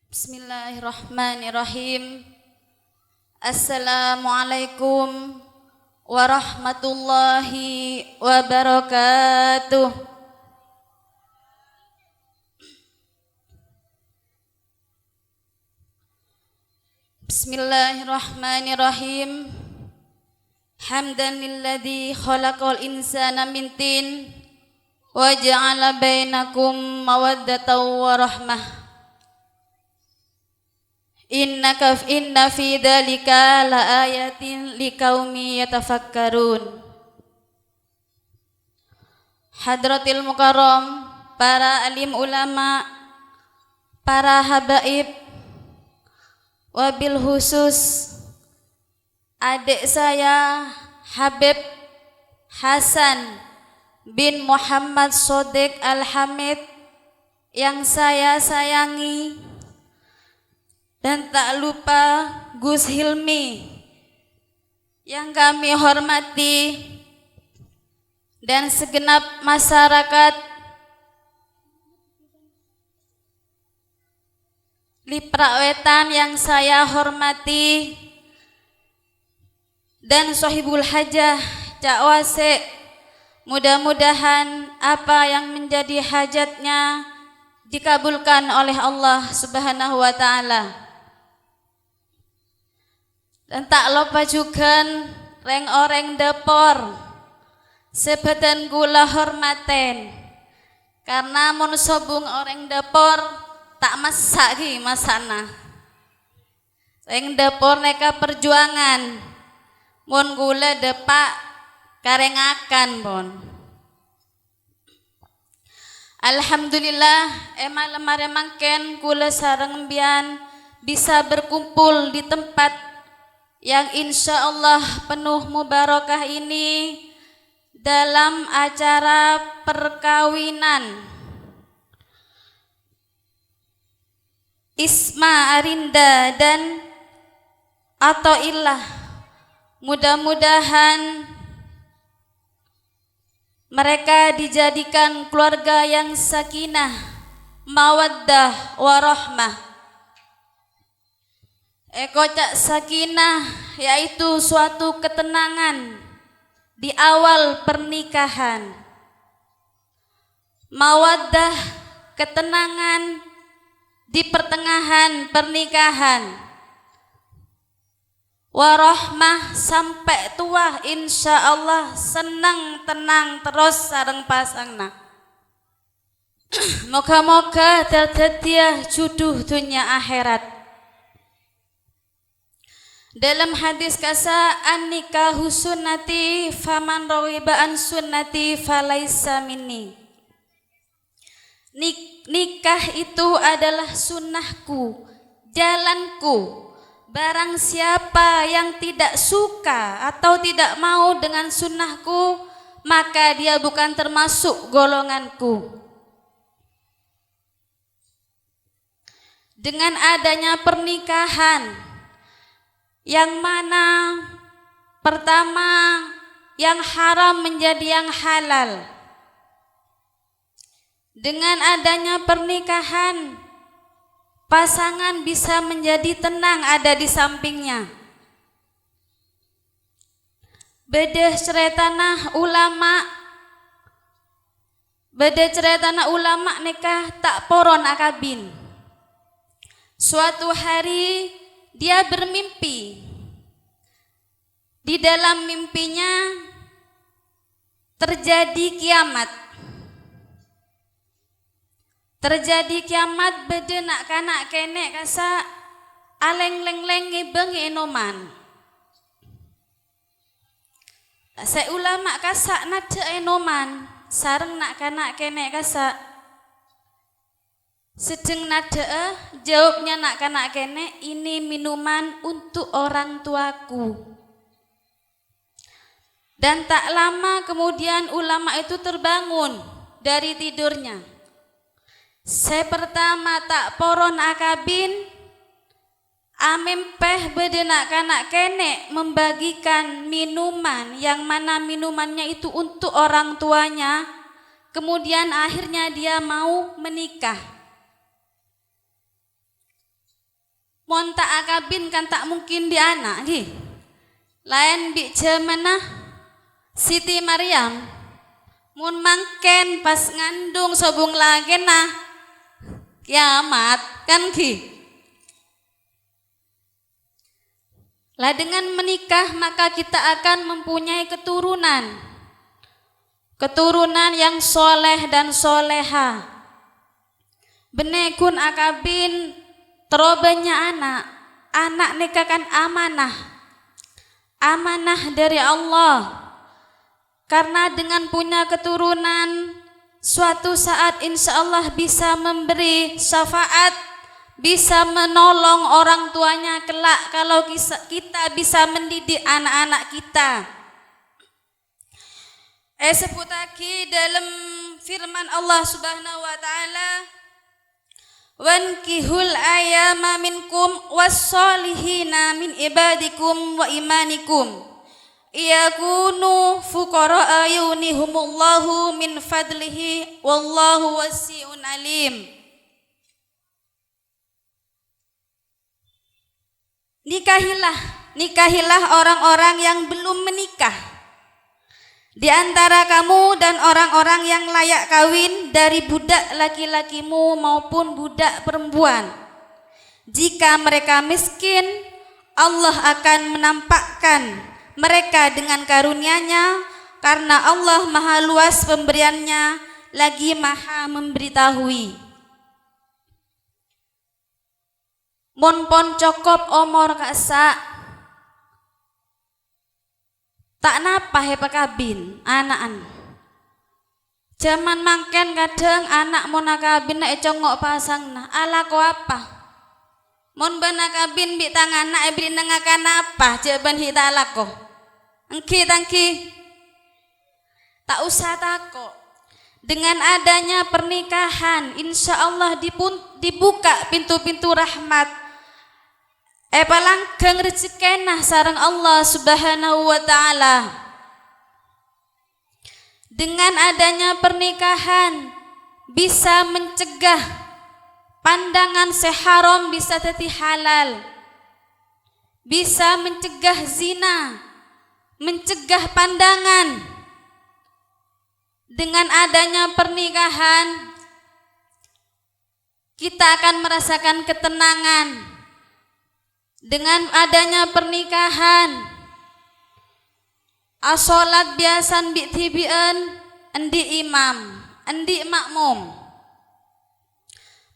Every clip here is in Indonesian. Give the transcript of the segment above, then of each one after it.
Bismillahirrahmanirrahim. Assalamualaikum warahmatullahi wabarakatuh. Bismillahirrahmanirrahim. Hamdan lilladzi khalaqal insana min tin wa ja'ala bainakum mawaddatan wa rahmah. Inna fi dzalika laayatin liqaumi yatafakkarun. Hadratil mukarram, para alim ulama, para habaib, wabil khusus adik saya Habib Hasan bin Muhammad Shodiq Al-Hamid yang saya sayangi, dan tak lupa Gus Hilmi yang kami hormati, dan segenap masyarakat Liprawetan yang saya hormati, dan Sohibul Hajah Cak Wase, mudah-mudahan apa yang menjadi hajatnya dikabulkan oleh Allah Subhanahu wa Ta'ala. Dan tak lupa juga reng-oreng depor sebeten gula hormaten, karena mun sobung oreng depor tak masak ki masana. Reng depor neka perjuangan, mun gula depak karengakan pon. Alhamdulillah lemare mangken kula sareng mbiyan bisa berkumpul di tempat yang insya Allah penuh mubarakah ini dalam acara perkawinan Isma Arinda dan Athoillah. Mudah-mudahan mereka dijadikan keluarga yang sakinah, mawaddah, warahmah. Cak sakinah yaitu suatu ketenangan di awal pernikahan. Mawaddah, ketenangan di pertengahan pernikahan. Warahmah, sampai tua insya Allah senang tenang terus sareng pasangna. Moga-moga tersedia jodoh dunia akhirat. Dalam hadis kasa an-nikahu sunnati faman rawiba an sunnati falaisa minni. Nikah itu adalah sunnahku, jalanku. Barang siapa yang tidak suka atau tidak mau dengan sunnahku, maka dia bukan termasuk golonganku. Dengan adanya pernikahan, yang mana pertama yang haram menjadi yang halal. Dengan adanya pernikahan, pasangan bisa menjadi tenang ada di sampingnya. Beda ceritana ulama nikah tak poron akabin. Suatu hari dia bermimpi. Di dalam mimpinya terjadi kiamat. Terjadi kiamat bede nak kanak kenek kasa aleng leng ngibeng enoman. Saya ulama kasa nade enoman sareng nak kanak kenek kasa sedeng nade jawabnya nak kanak kenek, ini minuman untuk orang tuaku. Dan tak lama kemudian ulama itu terbangun dari tidurnya. Saya pertama tak poron akabin amempeh bedenak kanak kenek membagikan minuman yang mana minumannya itu untuk orang tuanya. Kemudian akhirnya dia mau menikah. Mon tak akabin kan tak mungkin di anak gi. Lain bi mana Siti Maryam. Mun mangken pas ngandung sobung lagi nah kiamat kan gi. Lah dengan menikah maka kita akan mempunyai keturunan yang soleh dan soleha. Benekun akabin terobanya anak nikah kan amanah dari Allah. Karena dengan punya keturunan suatu saat insya Allah bisa memberi syafaat, bisa menolong orang tuanya kelak kalau kita bisa mendidik anak-anak kita. Seputaki dalam firman Allah Subhanahu wa taala, "Wankihul ayyama minkum was-solihina min ibadikum wa imanikum yakunu fuqara yunihumullahu min fadlihi wallahu wasi'un alim." Nikahilah orang-orang yang belum menikah di antara kamu dan orang-orang yang layak kawin dari budak laki-lakimu maupun budak perempuan. Jika mereka miskin, Allah akan menampakkan mereka dengan karunia-Nya, karena Allah maha luas pemberiannya lagi maha memberitahui. Mon pon cokop omor kasa tak napa he pakabin anaan. Zaman mangken kadang anak mon akabin nak congok pasang nah ala ko apa. Mon bana kabin bi tangan nak bi nengakan apa jaban hita ala ko. Engki tangki tak usah takok. Dengan adanya pernikahan insya Allah dibuka pintu-pintu rahmat. Palanggeng rezekenah sareng Allah Subhanahu wa taala. Dengan adanya pernikahan bisa mencegah pandangan seharam bisa jadi halal. Bisa mencegah zina, mencegah pandangan. Dengan adanya pernikahan kita akan merasakan ketenangan. Dengan adanya pernikahan asolat biasan bi tibian endi imam, endi makmum.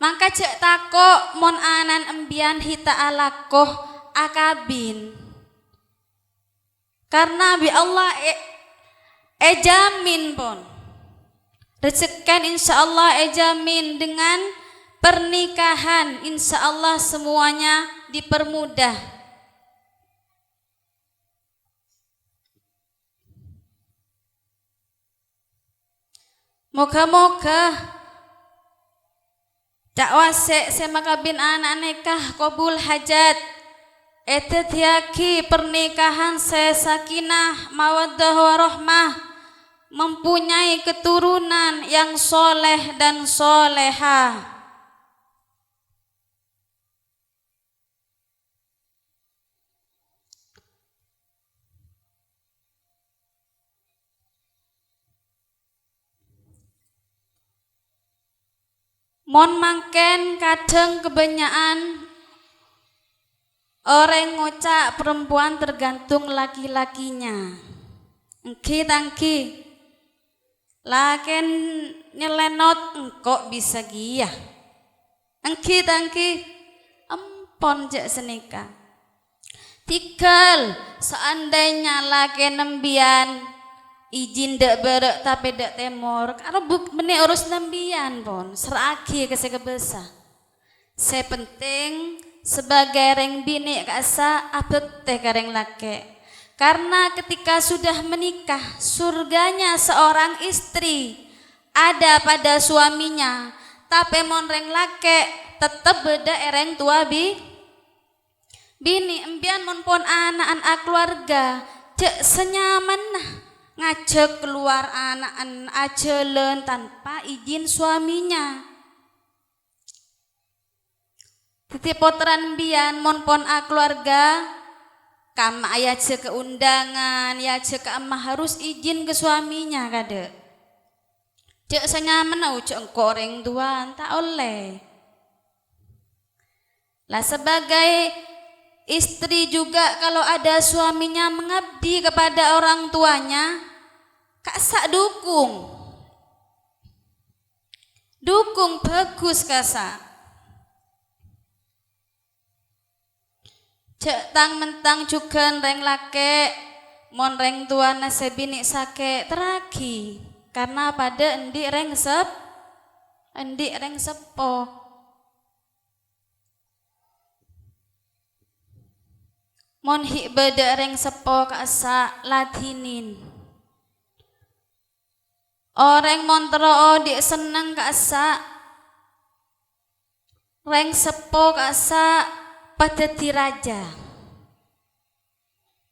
Maka cek takok mon anan embian hita alakoh akabin. Karena bi Allah jamin pon. Rezekan insya Allah jamin dengan pernikahan insya Allah semuanya dipermudah. Moga-moga dakwah semakabin anak nikah kabul hajat. Etetiaki pernikahan sakinah mawaddah warahmah, mempunyai keturunan yang soleh dan soleha. Mon mangken kadang kebanyakan orang ngocak perempuan tergantung laki-lakinya. Engki tangki laken nyelenot engkok bisa gia. Engki tangki empon jak senika. Tikal seandainya laken nembian izin dak berek tapi dak temor karo buk meni urus nembian pon seragi ke sekebesa. Se penting sebagai reng bini kasa abet teh kareng lake. Karena ketika sudah menikah surganya seorang istri ada pada suaminya, tapi mon reng lake tetep beda ereng tua bini embian mon pon anak keluarga cek senyaman nah ngajak keluar anak ajelen tanpa izin suaminya. titip potran bian mon pon a keluarga kama ya ce keundangan ya ce ke ama harus izin ke suaminya kade cek senyaman au cek koreng tuan tak oleh lah sebagai istri juga kalau ada suaminya mengabdi kepada orang tuanya kasa dukung bagus kasa cek tang mentang juga reng lake mon reng tuana sebini sake teragi karena pada endi reng sepo mon hi beda reng sepo kasa latinin orang montro di seneng kasa reng sepo kasa pada tiraja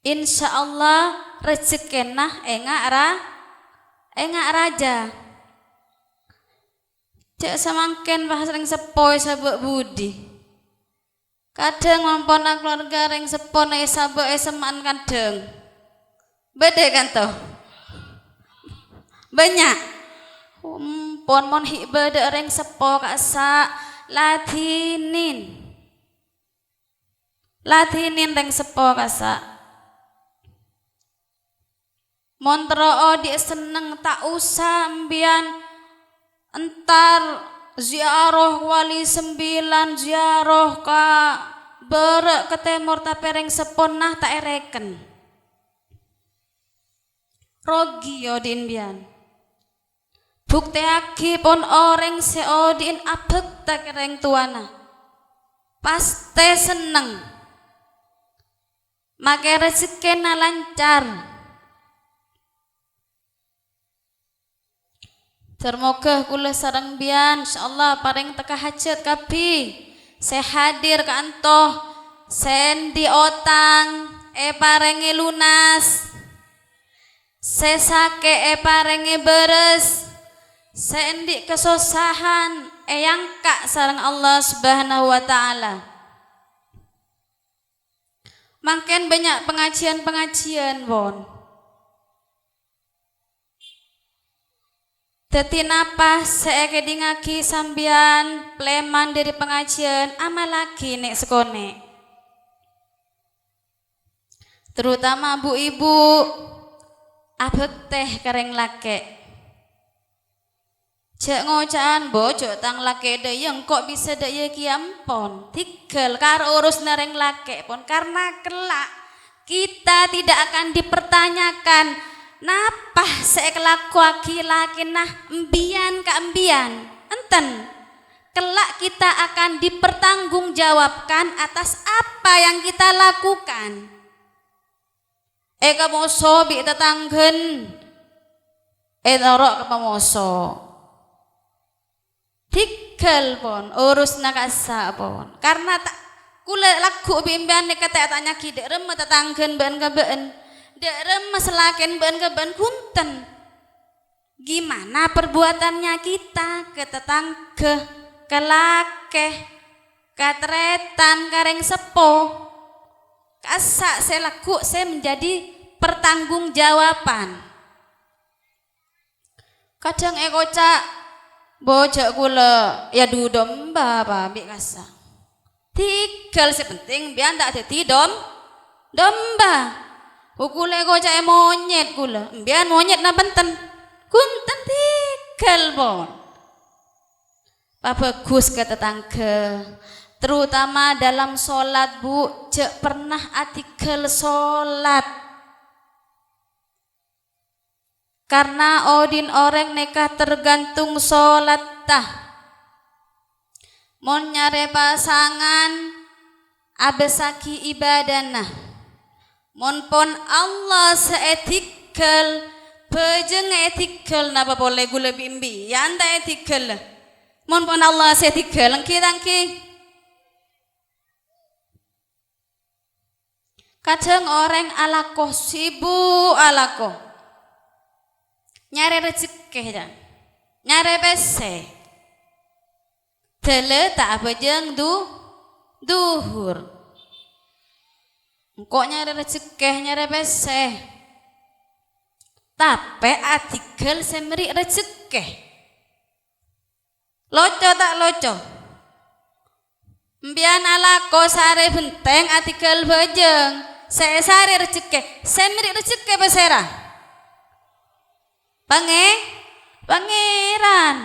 insya Allah rezekenah enggak raja cek semangken bahas reng sepoi sabuk budi kadang mampona keluarga reng sepoi sabuk seman kadang beda kan toh banyak pon mon hi beda reng sepo kasa latinin reng sepo kasa montro dia seneng tak usah mbian entar ziarah wali 9 ziarah ka berek ke temor tapi reng sepo nah tak ereken rogi yodin bian bukti aki pon orang seodin abek tak reng tuana pasti seneng make rezekina lancar termoga kula sareng bian insyaallah paring teka hajat kapi saya hadir ke antoh sendi otang parengi lunas saya sake parengi beres sendi kesusahan yang kak sareng Allah subhanahu wa ta'ala makin banyak pengajian bon teti napa seeke dingaki sambian pleman dari pengajian ama lagi nek sekone terutama bu ibu abek teh kereng lake cek ngocaan bojo tang lake dayeng kok bisa daya kiampon tigel karo urus nareng lake pon karena kelak kita tidak akan dipertanyakan napa sekelaku laki nah embian ka embian enten kelak kita akan dipertanggungjawabkan atas apa yang kita lakukan kamu sobi tetanggen norok kepamoso tigel pon urus nakasa pon karena tak kula laku bimbian kata tanya kidek rem tetanggen ben kebeen dek rem selaken ben keben kunten gimana perbuatannya kita ke tetangga ke lake katretan kareng sepo kasak saya laku saya menjadi pertanggungjawaban kadang kocak bojok kula ya du domba babi kasa tigel sepenting biar tak ada domba kula kocak monyet kula biar monyet na benten kunten tigel bon bagus ke tetangga terutama dalam sholat bu cek pernah artikel sholat karena odin orang nekah tergantung sholat tah mon nyare pasangan abesaki ibadana mon pon Allah seetikel bejeng etikel napa boleh gula bimbi yanda etikel mon pon Allah seetikel angki kadang orang alako sibuk alako nyari rezeki dan nyari pese tele tak bejeng duhur. Engkau nyari rezeki nyari beseh. Tapi artikel semeri rezeki. Loco tak loco. Mbian ala ko sare benteng artikel bejeng. Saya sare rezeki. Semeri rezeki besera. Pangeran.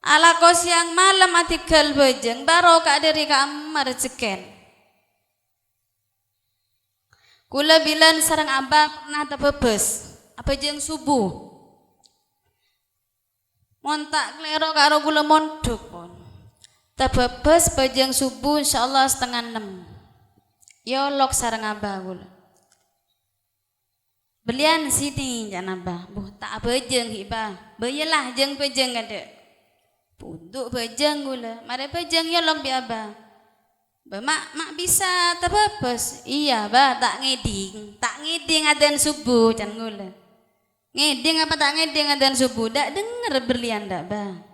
Ala ko siang malam artikel bejeng baru kak dari kamar rezeki. Kula bilang sarang abang pernah tebebes apa jeng subuh montak klero karo kula mondok pun tebebes bejeng subuh insyaallah 5:30 yolok sarang abah kula belian sini jan abah buh tak bejeng hiba beyelah jeng bejeng ada punduk bejeng kula mare bejeng yolok bi abah mak bisa tebebes iya bah tak ngiding adzan subuh can gula ngiding apa tak ngiding adzan subuh dak denger berlian dak bah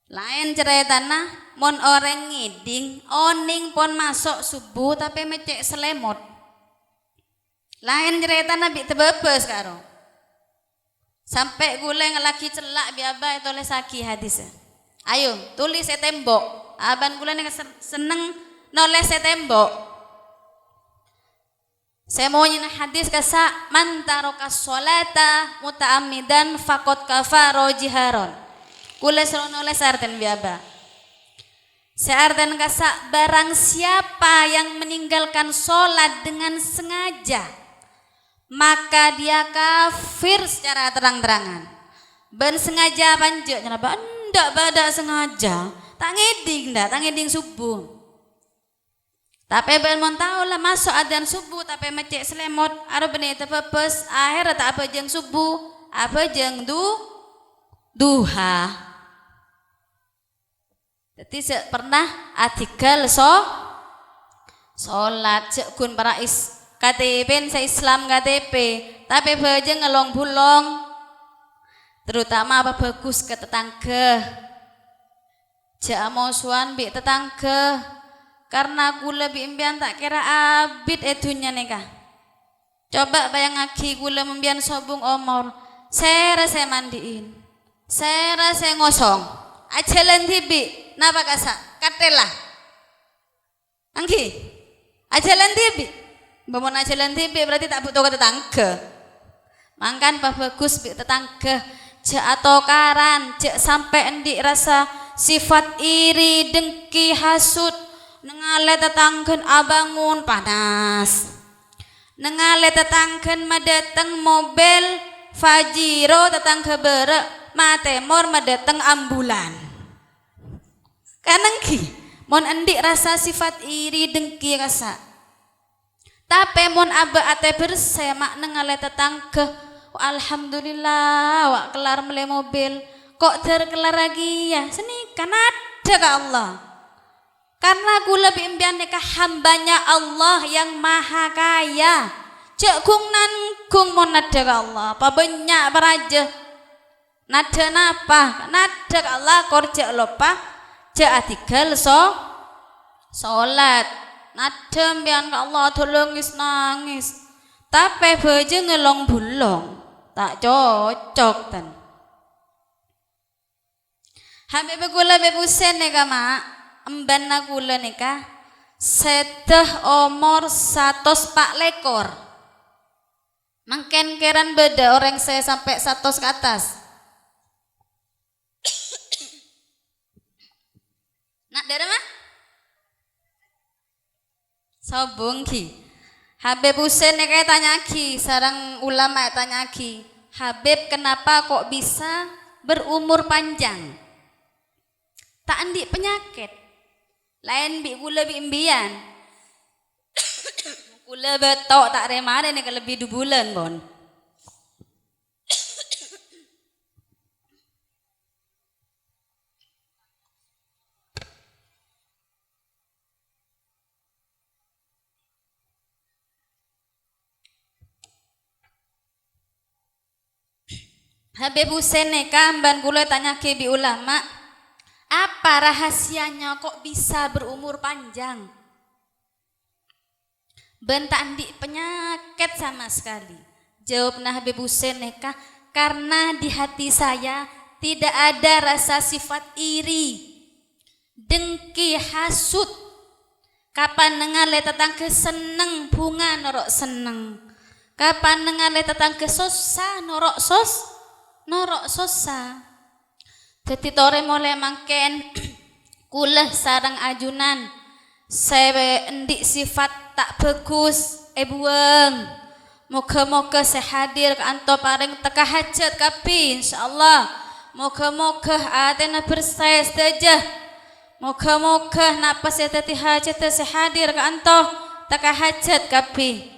lain cerita tanah mon orang ngiding oning pon masuk subuh tapi mecek selemot lain cerita tanah bi tebebes karo sampai gula ngelaki celak bi abah itu oleh saki hadis ayo tulis tembok aban kula nih seneng nulis tembok. Saya mau nyina hadis kasa man taraka sholata muta'ammidan faqad kafaro jiharon. Kula selalu nulis arten biaba. Searten kasa barang siapa yang meninggalkan sholat dengan sengaja maka dia kafir secara terang-terangan. Ben sengaja panjang kenapa? Ndak pada sengaja. Tak ngeding subuh. Tapi ben mon tahu lah masuk adzan subuh tapi mecek selemot aro benih tepepes akhir tak apa jeng subuh apa jeng duha. Jadi pernah artikel sholat cekun para KTP saya Islam KTP tapi bejeng ngelong bulong terutama apa bagus ke tetangga. Jak mosuan bi tetangga karena aku lebih impian tak kira abid edunya nikah. Coba bayang aki gula membian sobung omor saya mandiin saya ngosong ajalan tibi napa kasa katela angki ajalan tibi bangun ajalan tibi berarti tak butuh ke tetangga mangkan pak bagus bi tetangga jak atau karan jak sampai endik rasa sifat iri, dengki, hasud, nengale tetangken abangun panas. Nengale tetangken madateng mobil Fajiro tetangke berek matemor madateng ambulan. Kanengki, mon endik rasa sifat iri, dengki rasa. Tapi mon abe ate bersemak nengale tetangke, alhamdulillah wak kelar mele mobil. Kok terkelar lagi ya seni kan ada ke Allah karena aku lebih impian nikah hambanya Allah yang maha kaya cek kung nangkung mau nada ke Allah apa banyak beraja nada napa nada ke Allah korja lupa cek artikel sholat nada impian ke Allah tolong nangis tapi baju ngelong bulong tak cocok tan Habib gula bebusen neka mak emban na gula neka seteh omor 104 lekor mangken keran beda orang saya sampai 100 ke atas nak dari mah sobung ki Habib Husen neka tanya ki sarang ulama tanya ki Habib kenapa kok bisa berumur panjang tak andik penyakit lain bi gula bi imbian gula betok tak remare nih lebih 2 bulan bon Habib Husen neka mban gula tanya ke bi ulama Apa rahasianya kok bisa berumur panjang? Bentak di penyakit sama sekali. Jawab Habib Hussein neka, karena di hati saya tidak ada rasa sifat iri, dengki, hasut. Kapan nengale tetangga seneng bunga norok seneng. Kapan nengale tetangga sosa norok sosa. Jadi tore mulai mangken kulah sarang ajunan saya endik sifat tak bagus buang. Moga-moga saya hadir ke anto paring teka hajat kapi insyaallah. Moga-moga atena bersaya saja. Moga-moga napa saya tati hajat saya hadir ke anto teka hajat kapi.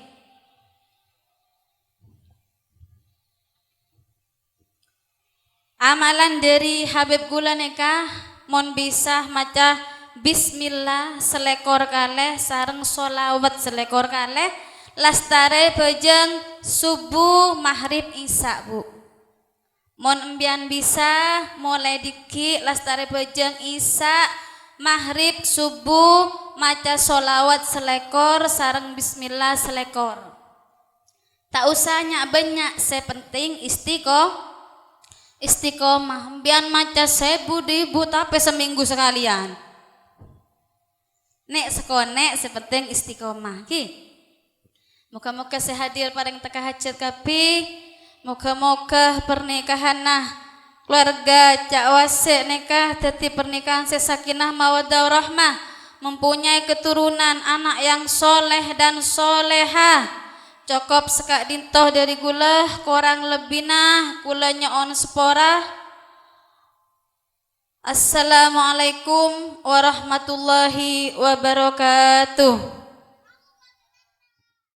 Amalan dari Habib Gula neka mon bisa maca bismillah selekor kaleh sareng sholawat selekor kaleh lastare bejeng subuh maghrib isya bu. Mon embian bisa mulai diki lastare bejeng isya maghrib subuh maca sholawat selekor sareng bismillah selekor. Tak usah nyak banyak, sepenting istiqomah. Biar maca 1000 tapi seminggu sekalian. Nek sekone sepenting istiqomah. Ki. Moga-moga saya hadir paring teka hajat kapi. Moga-moga pernikahan keluarga Cak Wasik nikah dadi pernikahan sakinah mawaddah warahmah, mempunyai keturunan anak yang soleh dan soleha. Cukup sekak dintoh dari gula kurang lebih kulanya on sepora. Assalamualaikum warahmatullahi wabarakatuh.